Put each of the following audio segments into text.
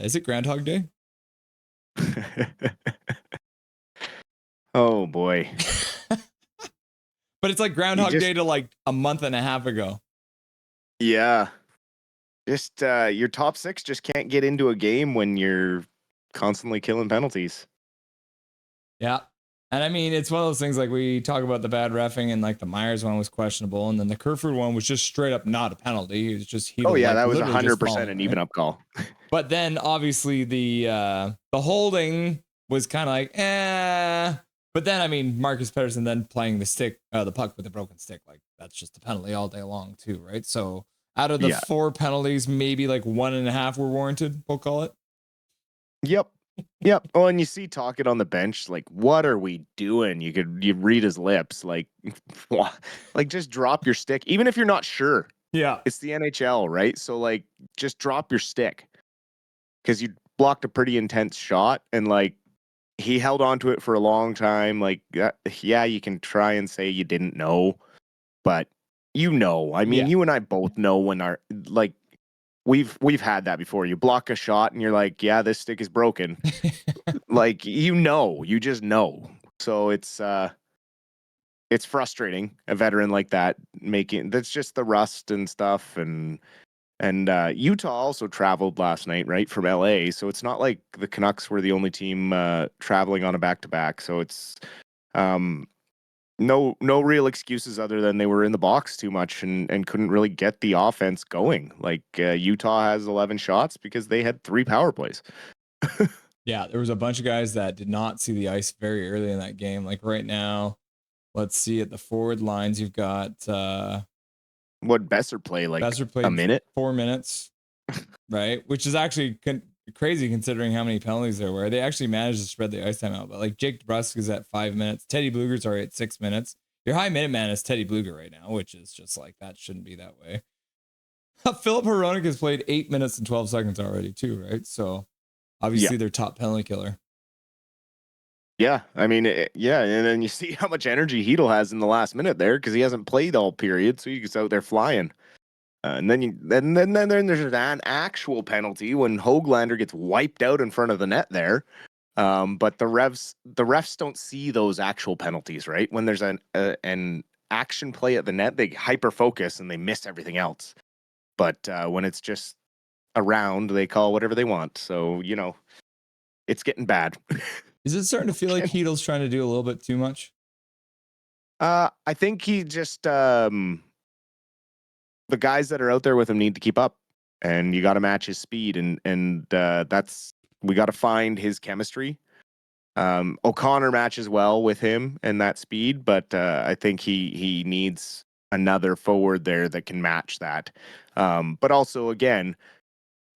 is it Groundhog Day? Oh boy. But it's like Groundhog Day to like a month and a half ago. Yeah. Just your top six just can't get into a game when you're constantly killing penalties. Yeah. And I mean, it's one of those things like we talk about the bad reffing and like the Myers one was questionable. And then the Kerfoot one was just straight up not a penalty. It was just Oh yeah, like, that was literally 100% an even up call. But then obviously the holding was kind of like, eh. But then, I mean, Marcus Pettersson then playing the puck with a broken stick, like that's just a penalty all day long too, right? So out of the 4 penalties, maybe like 1.5 were warranted, we'll call it. Yep. Yep. Oh, and you see Tocchet on the bench, like, what are we doing? You read his lips, like just drop your stick, even if you're not sure. Yeah. It's the NHL, right? So like just drop your stick. Because you blocked a pretty intense shot, and like he held on to it for a long time. Like, yeah, you can try and say you didn't know, but I mean, you and I both know when we've had that before. You block a shot and you're like, yeah, this stick is broken. Like, you just know. So it's frustrating, a veteran like that that's just the rust and stuff. And Utah also traveled last night, right, from LA. So it's not like the Canucks were the only team traveling on a back-to-back. So it's no real excuses other than they were in the box too much and couldn't really get the offense going. Like Utah has 11 shots because they had 3 power plays. Yeah, there was a bunch of guys that did not see the ice very early in that game. Like right now, let's see at the forward lines, you've got what Besser play like Besser played a minute, 4 minutes, right? Which is actually crazy considering how many penalties there were. They actually managed to spread the ice time out. But like Jake DeBrusk is at 5 minutes. Teddy Bluger's already at 6 minutes. Your high minute man is Teddy Bluger right now, which is just like that shouldn't be that way. Philip Hronek has played 8 minutes and 12 seconds already too, right? So obviously their top penalty killer. Yeah, I mean, and then you see how much energy Hedl has in the last minute there because he hasn't played all period, so he's out there flying. And then there's an actual penalty when Höglander gets wiped out in front of the net there. But the refs don't see those actual penalties, right? When there's an action play at the net, they hyper focus and they miss everything else. But when it's just around, they call whatever they want. So it's getting bad. Is it starting to feel like Hedl's trying to do a little bit too much? I think he just the guys that are out there with him need to keep up, and you got to match his speed, and that's we got to find his chemistry. O'Connor matches well with him and that speed, but I think he needs another forward there that can match that. But also, again,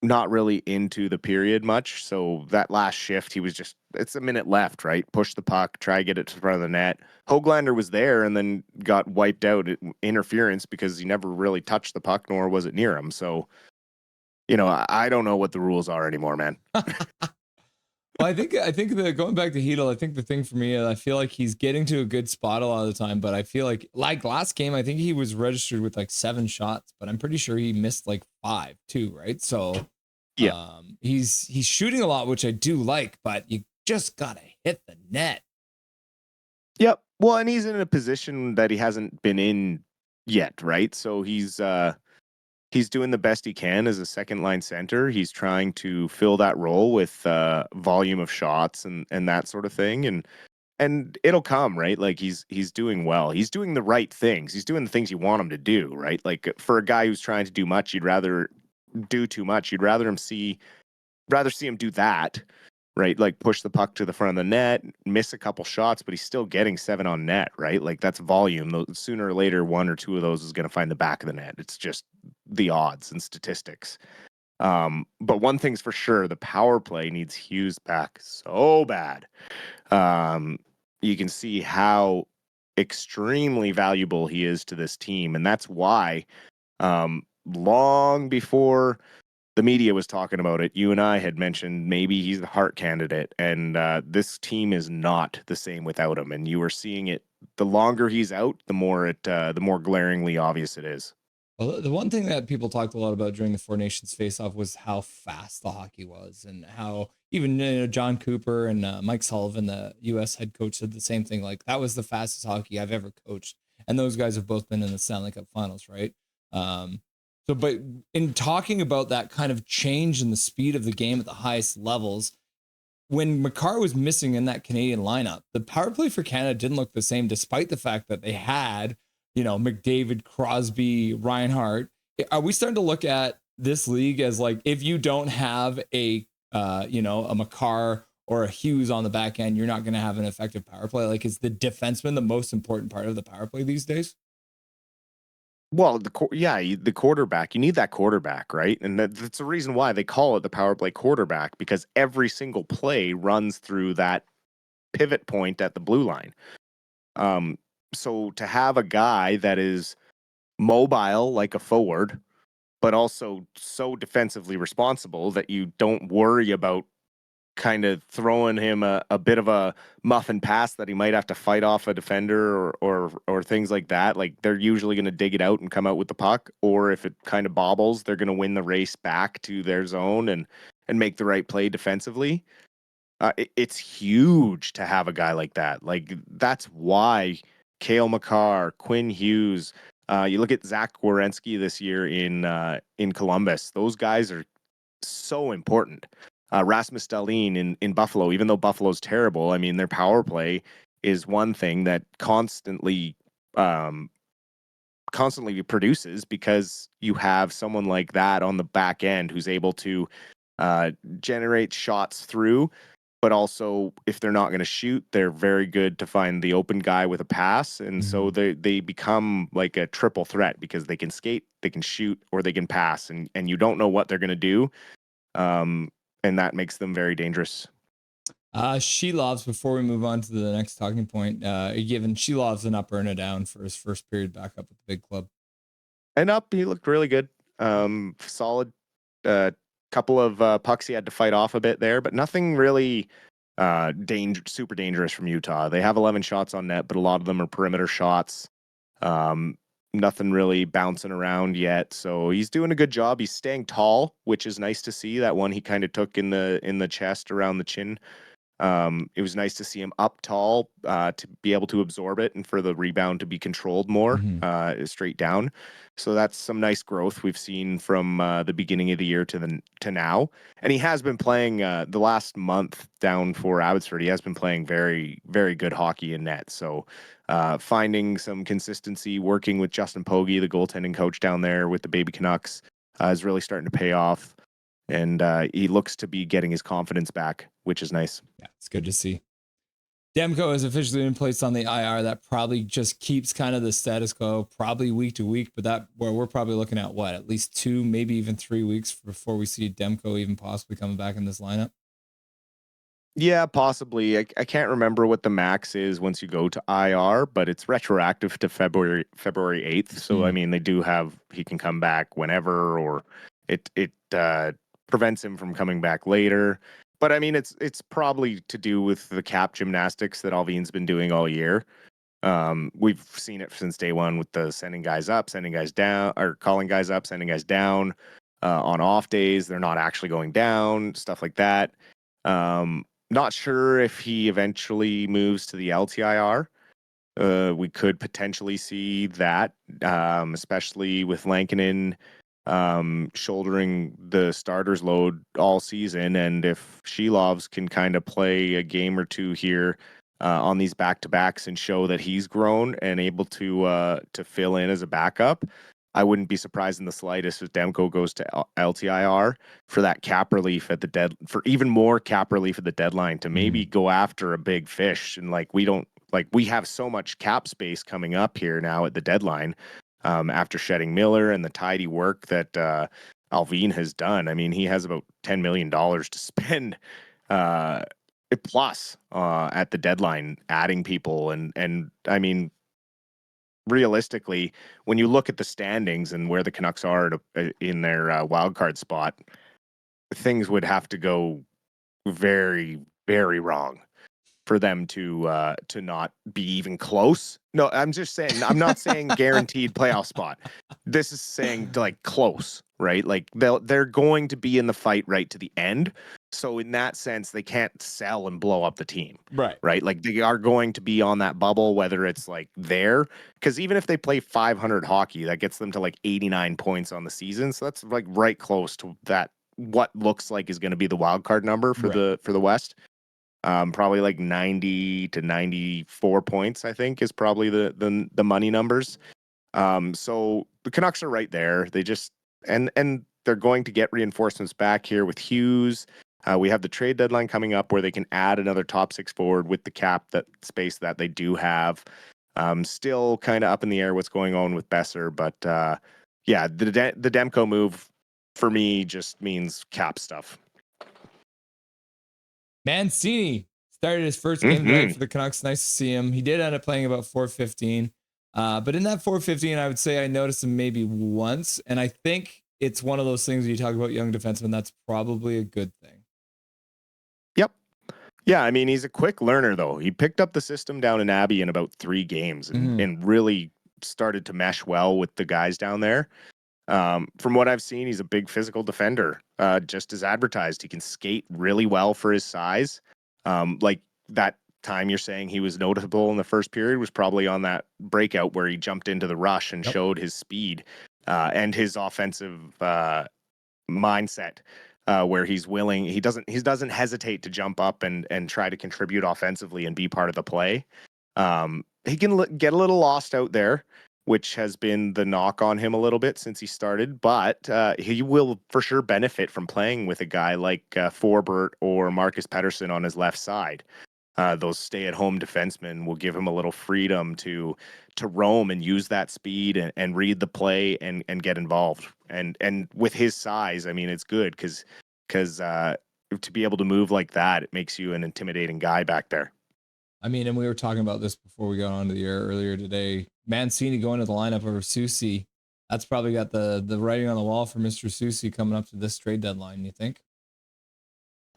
not really into the period much. So that last shift, he was it's a minute left, right? Push the puck, try get it to the front of the net. Höglander was there and then got wiped out at interference because he never really touched the puck, nor was it near him. So, I don't know what the rules are anymore, man. Well, I think going back to Hedl, I think the thing for me is I feel like he's getting to a good spot a lot of the time, but I feel like last game, I think he was registered with like 7 shots, but I'm pretty sure he missed like 5 too, right? So yeah, he's shooting a lot, which I do like, but you just gotta hit the net. Yep. Well, and he's in a position that he hasn't been in yet, right? So he's doing the best he can as a second line center. He's trying to fill that role with volume of shots and that sort of thing. And it'll come, right? Like he's doing well. He's doing the right things. He's doing the things you want him to do, right? Like for a guy who's trying to do much, you'd rather do too much. You'd rather see him do that, right? Like push the puck to the front of the net, miss a couple shots, but he's still getting 7 on net, right? Like that's volume. Sooner or later, 1 or 2 of those is going to find the back of the net. It's just the odds and statistics. But one thing's for sure, the power play needs Hughes back so bad. You can see how extremely valuable he is to this team. And that's why long before the media was talking about it, you and I had mentioned maybe he's the Hart candidate, and this team is not the same without him. And you were seeing it. The longer he's out, the more glaringly obvious it is. Well, the one thing that people talked a lot about during the Four Nations face-off was how fast the hockey was, and how even John Cooper and Mike Sullivan, the U.S. head coach, said the same thing. Like, that was the fastest hockey I've ever coached, and those guys have both been in the Stanley Cup Finals, right? But in talking about that kind of change in the speed of the game at the highest levels, when Makar was missing in that Canadian lineup, the power play for Canada didn't look the same, despite the fact that they had, McDavid, Crosby, Reinhart. Are we starting to look at this league as like, if you don't have a Makar or a Hughes on the back end, you're not going to have an effective power play? Like, is the defenseman the most important part of the power play these days? Well, the quarterback. You need that quarterback, right? And that's the reason why they call it the power play quarterback, because every single play runs through that pivot point at the blue line. So to have a guy that is mobile like a forward, but also so defensively responsible that you don't worry about kind of throwing him a bit of a muffin pass that he might have to fight off a defender or things like that. Like, they're usually going to dig it out and come out with the puck, or if it kind of bobbles, they're going to win the race back to their zone and make the right play defensively. It's huge to have a guy like that. Like, that's why Cale Makar, Quinn Hughes, you look at Zach Werenski this year in Columbus. Those guys are so important. Rasmus Dahlin in Buffalo, even though Buffalo's terrible, I mean, their power play is one thing that um, constantly produces, because you have someone like that on the back end who's able to generate shots through, but also, if they're not going to shoot, they're very good to find the open guy with a pass. And so they become like a triple threat, because they can skate, they can shoot, or they can pass, and you don't know what they're going to do. And that makes them very dangerous. Shilovs, before we move on to the next talking point, given Shilovs an up or a down for his first period back up at the big club? And up, he looked really good. Solid. Couple of pucks he had to fight off a bit there, but nothing really super dangerous from Utah. They have 11 shots on net, but a lot of them are perimeter shots. Nothing really bouncing around yet, so he's doing a good job. He's staying tall, which is nice to see. That one he kind of took in the chest around the chin. It was nice to see him up tall to be able to absorb it and for the rebound to be controlled more straight down. So that's some nice growth we've seen from the beginning of the year to now. And he has been playing the last month down for Abbotsford. He has been playing very, very good hockey in net. So finding some consistency, working with Justin Pogge, the goaltending coach down there with the Baby Canucks, is really starting to pay off. And he looks to be getting his confidence back, which is nice. Yeah, it's good to see. Demko has officially been placed on the IR. That probably just keeps kind of the status quo, probably week to week, but that where we're probably looking at at least 2, maybe even 3 weeks before we see Demko even possibly coming back in this lineup. Yeah, possibly. I can't remember what the max is once you go to IR, but it's retroactive to February 8th. So I mean, he can come back whenever, or it prevents him from coming back later. But I mean, it's probably to do with the cap gymnastics that Alvin's been doing all year. We've seen it since day one with the sending guys up, sending guys down, or calling guys up, sending guys down. On off days, they're not actually going down, stuff like that. Not sure if he eventually moves to the LTIR. We could potentially see that, especially with Lankinen shouldering the starter's load all season. And if Shilovs can kind of play a game or two here on these back-to-backs and show that he's grown and able to fill in as a backup, I wouldn't be surprised in the slightest if Demko goes to LTIR for that cap relief for even more cap relief at the deadline, to maybe go after a big fish. And we have so much cap space coming up here now at the deadline, after shedding Miller and the tidy work that Alvin has done. I mean, he has about $10 million to spend plus at the deadline, adding people. And I mean, realistically, when you look at the standings and where the Canucks are in their wild card spot, things would have to go very, very wrong for them to not be even close. No, I'm just saying. I'm not saying guaranteed playoff spot. This is saying like close, right? Like they're going to be in the fight right to the end. So in that sense, they can't sell and blow up the team, right? Like they are going to be on that bubble, whether it's like there, because even if they play 500 hockey, that gets them to like 89 points on the season. So that's like right close to that. What looks like is going to be the wild card number for the West. Probably like 90 to 94 points, I think, is probably the money numbers. So the Canucks are right there. They just and they're going to get reinforcements back here with Hughes. We have the trade deadline coming up where they can add another top six forward with the cap that space that they do have. Still kind of up in the air what's going on with Besser, but yeah, the Demko move for me just means cap stuff. Mancini started his first game tonight for the Canucks. Nice to see him. He did end up playing about 4:15. But in that 4:15, I would say I noticed him maybe once. And I think it's one of those things when you talk about young defensemen, that's probably a good thing. Yep. Yeah, I mean, he's a quick learner, though. He picked up the system down in Abbey in about 3 games and really started to mesh well with the guys down there. From what I've seen, he's a big physical defender, just as advertised. He can skate really well for his size. Like that time you're saying he was noticeable in the first period was probably on that breakout where he jumped into the rush and showed his speed and his offensive mindset. Where he's willing, he doesn't hesitate to jump up and try to contribute offensively and be part of the play. He can get a little lost out there, which has been the knock on him a little bit since he started, but he will for sure benefit from playing with a guy like Forbert or Marcus Pettersson on his left side. Those stay-at-home defensemen will give him a little freedom to roam and use that speed and read the play and get involved. And with his size, I mean, it's good because to be able to move like that, it makes you an intimidating guy back there. I mean, and we were talking about this before we got onto the air earlier today. Mancini going to the lineup over Soucy. That's probably got the writing on the wall for Mr. Soucy coming up to this trade deadline, you think?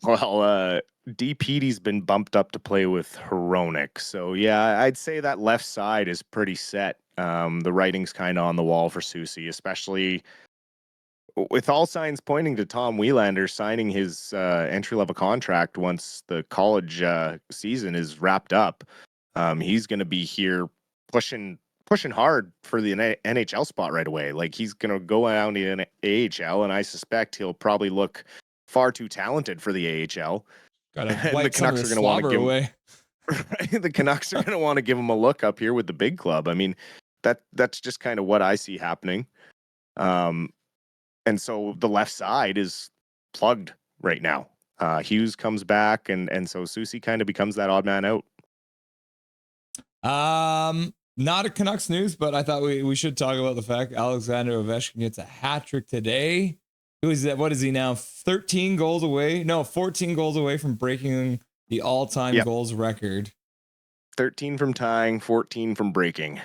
Well, DPD's been bumped up to play with Hronek. So, yeah, I'd say that left side is pretty set. The writing's kind of on the wall for Soucy, especially with all signs pointing to Tom Wielander signing his entry-level contract once the college season is wrapped up. He's going to be here pushing hard for the NHL spot right away. Like, he's going to go out in AHL, and I suspect he'll probably look far too talented for the AHL. And the Canucks are going to want to give away. Right? The Canucks are going to want to give him a look up here with the big club. I mean, that's just kind of what I see happening. And so the left side is plugged right now. Hughes comes back, and so Soucy kind of becomes that odd man out. Not a Canucks news, but I thought we should talk about the fact Alexander Ovechkin gets a hat trick today. Who is that? What is he now? 13 goals away? No, 14 goals away from breaking the all-time goals record. 13 from tying, 14 from breaking.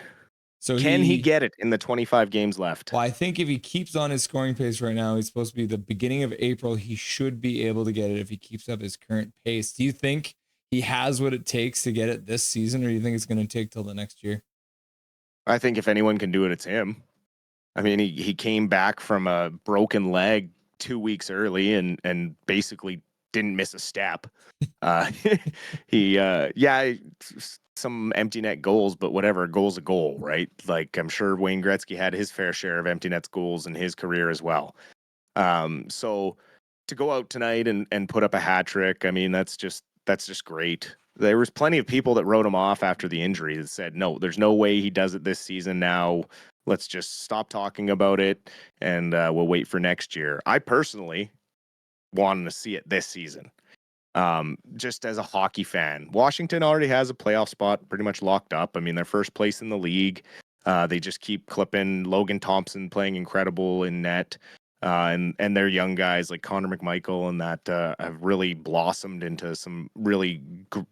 So can he get it in the 25 games left? Well, I think if he keeps on his scoring pace right now, he's supposed to be the beginning of April. He should be able to get it if he keeps up his current pace. Do you think he has what it takes to get it this season, or do you think it's going to take till the next year? I think if anyone can do it, it's him. I mean, he came back from a broken leg 2 weeks early and basically didn't miss a step. Some empty net goals, but whatever, a goal's a goal, right? Like, I'm sure Wayne Gretzky had his fair share of empty net goals in his career as well. So to go out tonight and put up a hat trick, I mean, that's just great. There was plenty of people that wrote him off after the injury that said, no, there's no way he does it this season now. Let's just stop talking about it, and we'll wait for next year. I personally wanted to see it this season. Just as a hockey fan, Washington already has a playoff spot pretty much locked up. I mean, they're first place in the league. They just keep clipping Logan Thompson playing incredible in net. And their young guys like Connor McMichael and that have really blossomed into some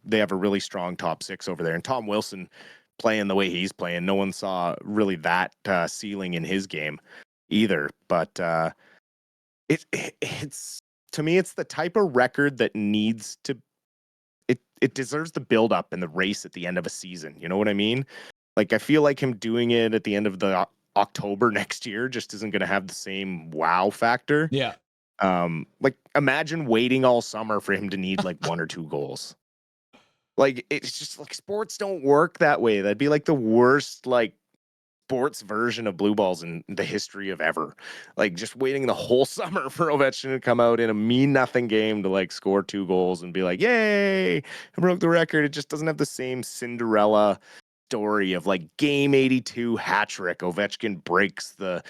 they have a really strong top six over there. And Tom Wilson playing the way he's playing, no one saw really that ceiling in his game either. But it's to me, it's the type of record that needs to. it deserves the build up and the race at the end of a season. You know what I mean? Like, I feel like him doing it at the end of the October next year just isn't going to have the same wow factor. Yeah. Like, imagine waiting all summer for him to need like 1 or 2 goals. Like, it's just like sports don't work that way. That'd be like the worst like sports version of blue balls in the history of ever. Like, just waiting the whole summer for Ovechkin to come out in a mean nothing game to like score 2 goals and be like, yay, I broke the record. It just doesn't have the same Cinderella story of like game 82 hat trick. Ovechkin breaks the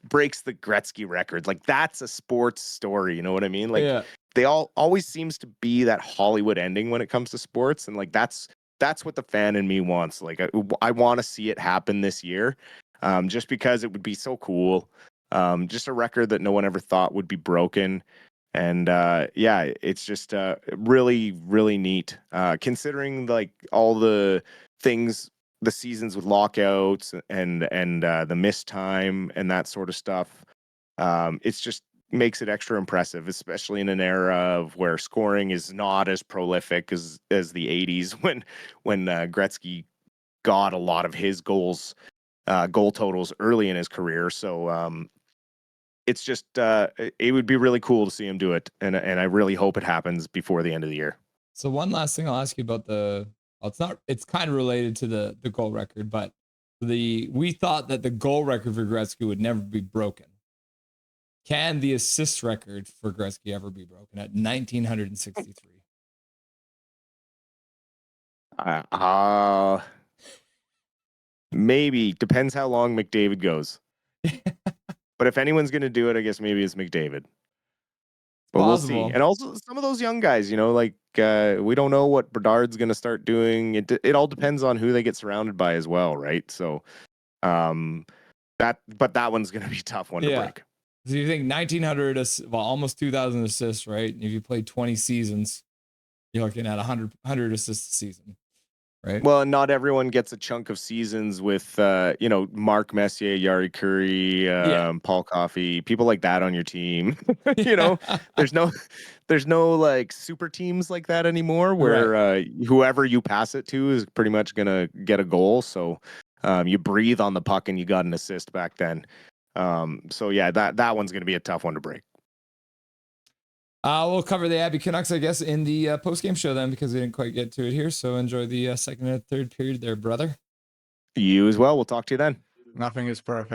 Gretzky record. Like, that's a sports story. You know what I mean? Like, Yeah. they always seems to be that Hollywood ending when it comes to sports. And like, that's what the fan in me wants. Like, I want to see it happen this year, just because it would be so cool. Just a record that no one ever thought would be broken. And yeah, it's just really, really neat. Considering like all the things, the seasons with lockouts and the missed time and that sort of stuff. It's just makes it extra impressive, especially in an era of where scoring is not as prolific as the 80s when Gretzky got a lot of his goal totals early in his career. So it's just it would be really cool to see him do it, and I really hope it happens before the end of the year. So one last thing I'll ask you about it's kind of related to the goal record, but we thought that the goal record for Gretzky would never be broken. Can the assist record for Gretzky ever be broken at 1,963? Maybe. Depends how long McDavid goes. But if anyone's going to do it, I guess maybe it's McDavid. But Possible. we'll see. And also some of those young guys, you know, like we don't know what Bedard's going to start doing. It all depends on who they get surrounded by as well, right? So that one's going to be a tough one to break. So you think 1,900, almost 2,000 assists, right? And if you play 20 seasons, you're looking at 100 assists a season, right? Well, not everyone gets a chunk of seasons with, Mark Messier, Yari Curry, Paul Coffey, people like that on your team. You know, there's no like super teams like that anymore where whoever you pass it to is pretty much going to get a goal. So you breathe on the puck and you got an assist back then. So yeah, that one's going to be a tough one to break. We'll cover the Abbey Canucks, I guess, in the post-game show then, because we didn't quite get to it here. So enjoy the second and third period there, brother. You as well. We'll talk to you then. Nothing is perfect.